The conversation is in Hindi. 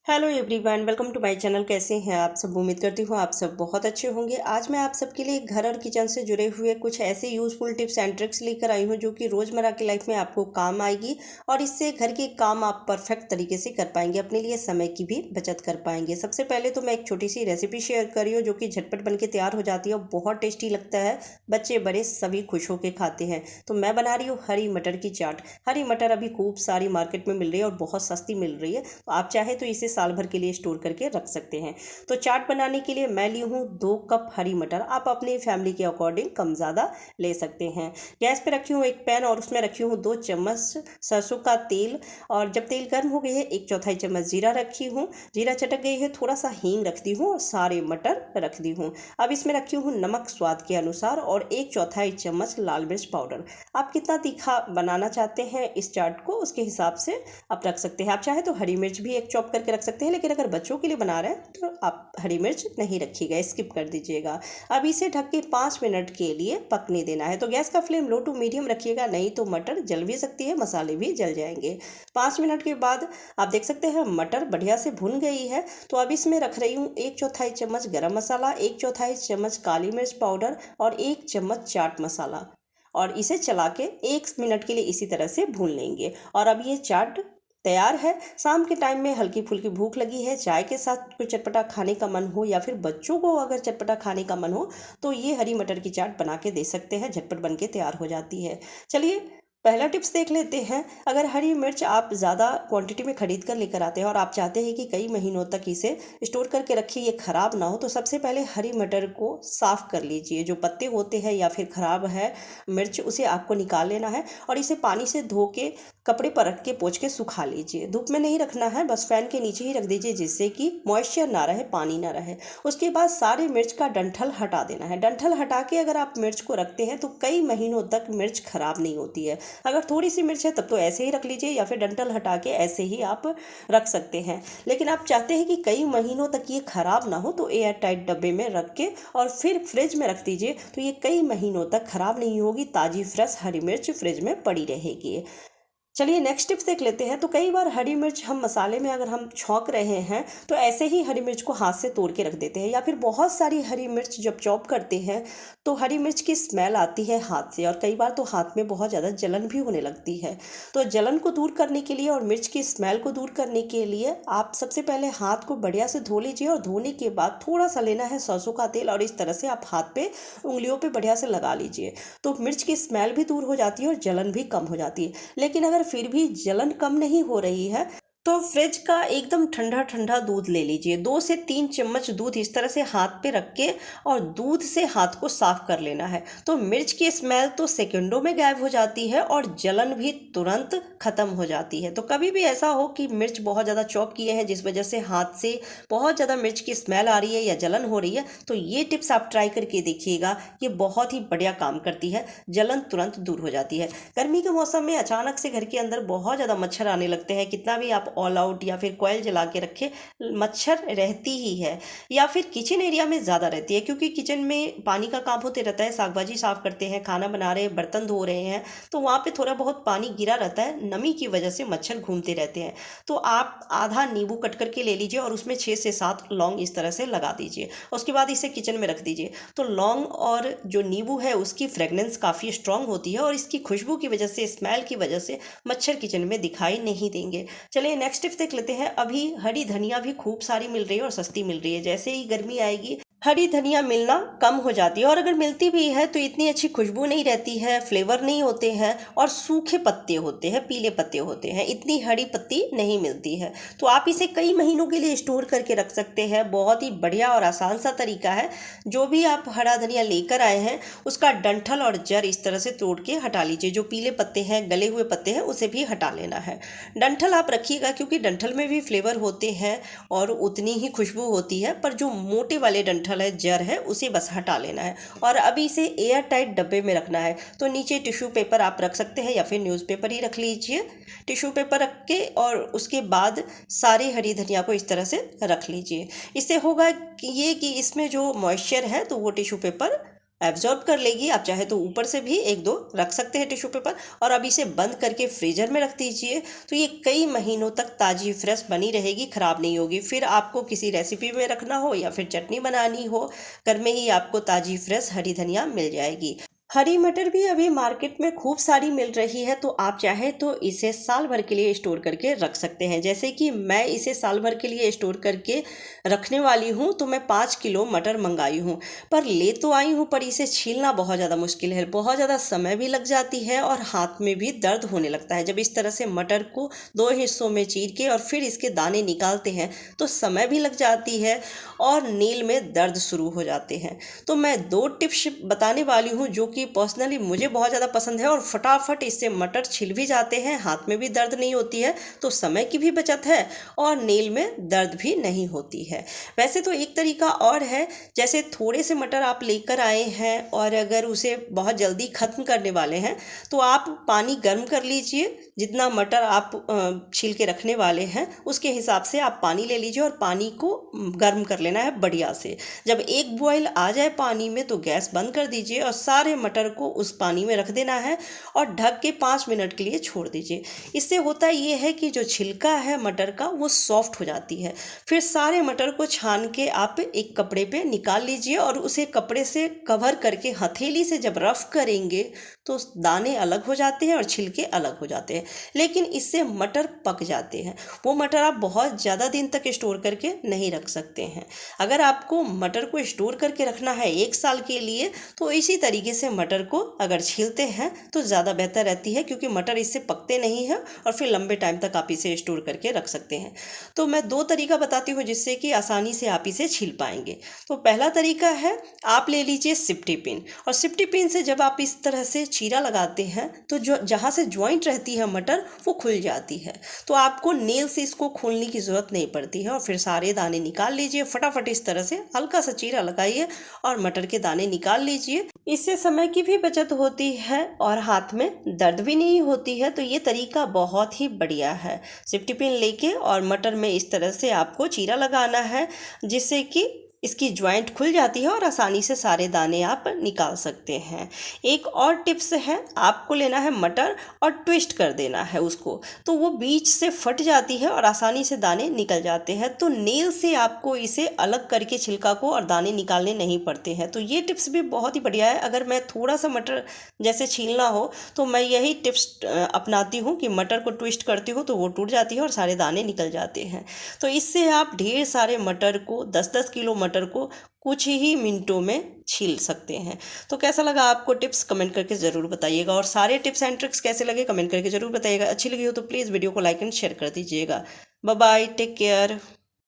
Hello everyone, welcome to my channel. कैसे हैं आप सब? उम्मीद करती हूँ आप सब बहुत अच्छे होंगे। आज मैं आप सबके लिए घर और किचन से जुड़े हुए कुछ ऐसे यूज़फुल टिप्स एंड ट्रिक्स लेकर आई हूँ जो कि रोज़मर्रा की लाइफ में आपको काम आएगी और इससे घर के काम आप परफेक्ट तरीके से कर पाएंगे, अपने लिए समय की भी बचत कर पाएंगे। सबसे पहले तो मैं एक छोटी सी रेसिपी शेयर कर रही हूँ जो कि झटपट बन के तैयार हो जाती है और बहुत टेस्टी लगता है। बच्चे बड़े सभी खुश होकर खाते हैं। तो मैं बना रही हूँ हरी मटर की चाट। हरी मटर अभी खूब सारी मार्केट में मिल रही है और बहुत सस्ती मिल रही है, तो आप चाहे तो इसे साल भर के लिए स्टोर करके रख सकते हैं। तो चाट बनाने के लिए मैं ली हूँ 2 कप हरी मटर। आप अपनी फैमिली के अकॉर्डिंग कम ज़्यादा ले सकते हैं। गैस पे रखी हूँ एक पैन और उसमें रखी हूँ 2 चम्मच सरसों का तेल। और जब तेल गर्म हो गई है 1/4 चम्मच जीरा रखी हूँ। जीरा चटक गई है, थोड़ा सा हींग रखती हूँ और सारे मटर रख दी हूँ। अब इसमें रखी हूँ नमक स्वाद के अनुसार और 1/4 चम्मच लाल मिर्च पाउडर। आप कितना तीखा बनाना चाहते हैं इस चाट को, उसके हिसाब से आप रख सकते हैं। आप चाहे तो हरी मिर्च भी एक चॉप करके रख सकते हैं, लेकिन अगर बच्चों के लिए बना रहे हैं तो आप हरी मिर्च नहीं रखिएगा, स्किप कर दीजिएगा। अब इसे ढक के 5 मिनट के लिए पकने देना है। तो गैस का फ्लेम लो टू मीडियम रखिएगा, नहीं तो मटर जल भी सकती है, मसाले भी जल जाएंगे। 5 मिनट के बाद आप देख सकते हैं मटर बढ़िया से भुन गई है। तो अब इसमें रख रही हूँ 1/4 चम्मच गरम मसाला, 1/4 चम्मच काली मिर्च पाउडर और 1 चम्मच चाट मसाला। और इसे चला के 1 मिनट के लिए इसी तरह से भून लेंगे। और अब ये चाट तैयार है। शाम के टाइम में हल्की फुल्की भूख लगी है, चाय के साथ कोई चटपटा खाने का मन हो या फिर बच्चों को अगर चटपटा खाने का मन हो तो ये हरी मटर की चाट बना के दे सकते हैं, झटपट बन के तैयार हो जाती है। चलिए पहला टिप्स देख लेते हैं। अगर हरी मिर्च आप ज़्यादा क्वांटिटी में खरीद कर लेकर आते हैं और आप चाहते हैं कि कई महीनों तक इसे स्टोर करके रखिए, ये ख़राब ना हो, तो सबसे पहले हरी मटर को साफ़ कर लीजिए। जो पत्ते होते हैं या फिर ख़राब है मिर्च, उसे आपको निकाल लेना है और इसे पानी से धो के कपड़े पर रख के पोंछ के सुखा लीजिए। धूप में नहीं रखना है, बस फैन के नीचे ही रख दीजिए जिससे कि मॉइस्चर ना रहे, पानी ना रहे। उसके बाद सारे मिर्च का डंठल हटा देना है। डंठल हटा के अगर आप मिर्च को रखते हैं तो कई महीनों तक मिर्च खराब नहीं होती है। अगर थोड़ी सी मिर्च है तब तो ऐसे ही रख लीजिए या फिर डंठल हटा के ऐसे ही आप रख सकते हैं। लेकिन आप चाहते हैं कि कई महीनों तक ये खराब ना हो तो एयर टाइट डब्बे में रख के और फिर फ्रिज में रख दीजिए, तो ये कई महीनों तक खराब नहीं होगी, ताज़ी फ्रेश हरी मिर्च फ्रिज में पड़ी रहेगी। चलिए नेक्स्ट टिप्स देख लेते हैं। तो कई बार हरी मिर्च हम मसाले में अगर हम छौंक रहे हैं तो ऐसे ही हरी मिर्च को हाथ से तोड़ के रख देते हैं, या फिर बहुत सारी हरी मिर्च जब चॉप करते हैं तो हरी मिर्च की स्मेल आती है हाथ से, और कई बार तो हाथ में बहुत ज़्यादा जलन भी होने लगती है। तो जलन को दूर करने के लिए और मिर्च की स्मेल को दूर करने के लिए आप सबसे पहले हाथ को बढ़िया से धो लीजिए और धोने के बाद थोड़ा सा लेना है सरसों का तेल और इस तरह से आप हाथ पे उंगलियों पे बढ़िया से लगा लीजिए। तो मिर्च की स्मेल भी दूर हो जाती है और जलन भी कम हो जाती है। लेकिन अगर फिर भी जलन कम नहीं हो रही है तो फ्रिज का एकदम ठंडा ठंडा दूध ले लीजिए। 2 से 3 चम्मच दूध इस तरह से हाथ पे रख के और दूध से हाथ को साफ कर लेना है। तो मिर्च की स्मेल तो सेकंडों में गायब हो जाती है और जलन भी तुरंत खत्म हो जाती है। तो कभी भी ऐसा हो कि मिर्च बहुत ज़्यादा चॉप किए हैं जिस वजह से हाथ से बहुत ज़्यादा मिर्च की स्मेल आ रही है या जलन हो रही है, तो ये टिप्स आप ट्राई करके देखिएगा। ये बहुत ही बढ़िया काम करती है, जलन तुरंत दूर हो जाती है। गर्मी के मौसम में अचानक से घर के अंदर बहुत ज़्यादा मच्छर आने लगते हैं, कितना भी आप ऑल आउट या फिर कॉइल जला के रखे, मच्छर रहती ही है। या फिर किचन एरिया में ज़्यादा रहती है, क्योंकि किचन में पानी का काम होते रहता है, साग भाजी साफ़ करते हैं, खाना बना रहे हैं, बर्तन धो रहे हैं, तो वहाँ पे थोड़ा बहुत पानी गिरा रहता है, नमी की वजह से मच्छर घूमते रहते हैं। तो आप आधा नींबू कट करके ले लीजिए और उसमें 6 से 7 लौंग इस तरह से लगा दीजिए। उसके बाद इसे किचन में रख दीजिए। तो लौंग और जो नींबू है उसकी फ्रेगनेंस काफ़ी स्ट्रांग होती है और इसकी खुशबू की वजह से, स्मेल की वजह से मच्छर किचन में दिखाई नहीं देंगे। चलिए नेक्स्ट टिप्स देख लेते हैं। अभी हरी धनिया भी खूब सारी मिल रही है और सस्ती मिल रही है। जैसे ही गर्मी आएगी हरी धनिया मिलना कम हो जाती है, और अगर मिलती भी है तो इतनी अच्छी खुशबू नहीं रहती है, फ्लेवर नहीं होते हैं और सूखे पत्ते होते हैं, पीले पत्ते होते हैं, इतनी हरी पत्ती नहीं मिलती है। तो आप इसे कई महीनों के लिए स्टोर करके रख सकते हैं। बहुत ही बढ़िया और आसान सा तरीका है। जो भी आप हरा धनिया लेकर आए हैं उसका डंठल और जड़ इस तरह से तोड़ के हटा लीजिए। जो पीले पत्ते हैं, गले हुए पत्ते हैं, उसे भी हटा लेना है। डंठल आप रखिएगा क्योंकि डंठल में भी फ्लेवर होते हैं और उतनी ही खुशबू होती है, पर जो मोटे वाले डंठल है, जड़ है, उसे बस हटा लेना है। और अभी इसे एयर टाइट डब्बे में रखना है। तो नीचे टिश्यू पेपर आप रख सकते हैं या फिर न्यूज़पेपर ही रख लीजिए। टिश्यू पेपर रख के और उसके बाद सारी हरी धनिया को इस तरह से रख लीजिए। इससे होगा कि ये कि इसमें जो मॉइस्चर है तो वो टिश्यू पेपर एब्जॉर्ब कर लेगी। आप चाहे तो ऊपर से भी एक दो रख सकते हैं टिश्यू पेपर, और अब इसे बंद करके फ्रीजर में रख दीजिए। तो ये कई महीनों तक ताज़ी फ्रेश बनी रहेगी, ख़राब नहीं होगी। फिर आपको किसी रेसिपी में रखना हो या फिर चटनी बनानी हो, घर में ही आपको ताज़ी फ्रेश हरी धनिया मिल जाएगी। हरी मटर भी अभी मार्केट में खूब सारी मिल रही है, तो आप चाहे तो इसे साल भर के लिए स्टोर करके रख सकते हैं। जैसे कि मैं इसे साल भर के लिए स्टोर करके रखने वाली हूँ, तो मैं 5 किलो मटर मंगाई हूँ। पर ले तो आई हूँ, पर इसे छीलना बहुत ज़्यादा मुश्किल है, बहुत ज़्यादा समय भी लग जाती है और हाथ में भी दर्द होने लगता है। जब इस तरह से मटर को 2 हिस्सों में चीर के और फिर इसके दाने निकालते हैं तो समय भी लग जाती है और नील में दर्द शुरू हो जाते हैं। तो मैं 2 टिप्स बताने वाली हूँ जो कि पर्सनली मुझे बहुत ज़्यादा पसंद है, और फटाफट इससे मटर छिल भी जाते हैं, हाथ में भी दर्द नहीं होती है, तो समय की भी बचत है और नील में दर्द भी नहीं होती है। वैसे तो एक तरीका और है, जैसे थोड़े से मटर आप लेकर आए हैं और अगर उसे बहुत जल्दी ख़त्म करने वाले हैं तो आप पानी गर्म कर लीजिए। जितना मटर आप छील के रखने वाले हैं उसके हिसाब से आप पानी ले लीजिए और पानी को गर्म कर लेना है बढ़िया से। जब एक बॉयल आ जाए पानी में तो गैस बंद कर दीजिए और सारे मटर को उस पानी में रख देना है और ढक के 5 मिनट के लिए छोड़ दीजिए। इससे होता ये है कि जो छिलका है मटर का वो सॉफ्ट हो जाती है। फिर सारे मटर को छान के आप एक कपड़े पे निकाल लीजिए और उसे कपड़े से कवर करके हथेली से जब रफ करेंगे तो दाने अलग हो जाते हैं और छिलके अलग हो जाते हैं। लेकिन इससे मटर पक जाते हैं। वो मटर आप बहुत ज़्यादा दिन तक स्टोर करके नहीं रख सकते हैं। अगर आपको मटर को स्टोर करके रखना है 1 साल के लिए तो इसी तरीके से मटर को अगर छीलते हैं तो ज़्यादा बेहतर रहती है, क्योंकि मटर इससे पकते नहीं हैं और फिर लंबे टाइम तक आप इसे स्टोर करके रख सकते हैं। तो मैं 2 तरीका बताती हूँ जिससे कि आसानी से आप इसे छील पाएंगे। तो पहला तरीका है, आप ले लीजिए सिफ्टी पिन, और सिफ्टी पिन से जब आप इस तरह से चीरा लगाते हैं तो जो जहाँ से ज्वाइंट रहती है मटर वो खुल जाती है। तो आपको नेल से इसको खोलने की ज़रूरत नहीं पड़ती है। और फिर सारे दाने निकाल लीजिए, फटाफट इस तरह से हल्का सा चीरा लगाइए और मटर के दाने निकाल लीजिए। इससे समय की भी बचत होती है और हाथ में दर्द भी नहीं होती है। तो ये तरीका बहुत ही बढ़िया है। सिफ्टी पिन लेके और मटर में इस तरह से आपको चीरा लगाना है जिससे कि इसकी ज्वाइंट खुल जाती है और आसानी से सारे दाने आप निकाल सकते हैं। एक और टिप्स है, आपको लेना है मटर और ट्विस्ट कर देना है उसको, तो वो बीच से फट जाती है और आसानी से दाने निकल जाते हैं। तो नेल से आपको इसे अलग करके छिलका को और दाने निकालने नहीं पड़ते हैं। तो ये टिप्स भी बहुत ही बढ़िया है। अगर मैं थोड़ा सा मटर जैसे छीलना हो तो मैं यही टिप्स अपनाती हूँ कि मटर को ट्विस्ट करती हूँ तो वो टूट जाती है और सारे दाने निकल जाते हैं। तो इससे आप ढेर सारे मटर को 10-10 किलो मटर को कुछ ही मिनटों में छील सकते हैं। तो कैसा लगा आपको टिप्स, कमेंट करके ज़रूर बताइएगा। और सारे टिप्स एंड ट्रिक्स कैसे लगे कमेंट करके ज़रूर बताइएगा। अच्छी लगी हो तो प्लीज़ वीडियो को लाइक एंड शेयर कर दीजिएगा। Bye bye, take care.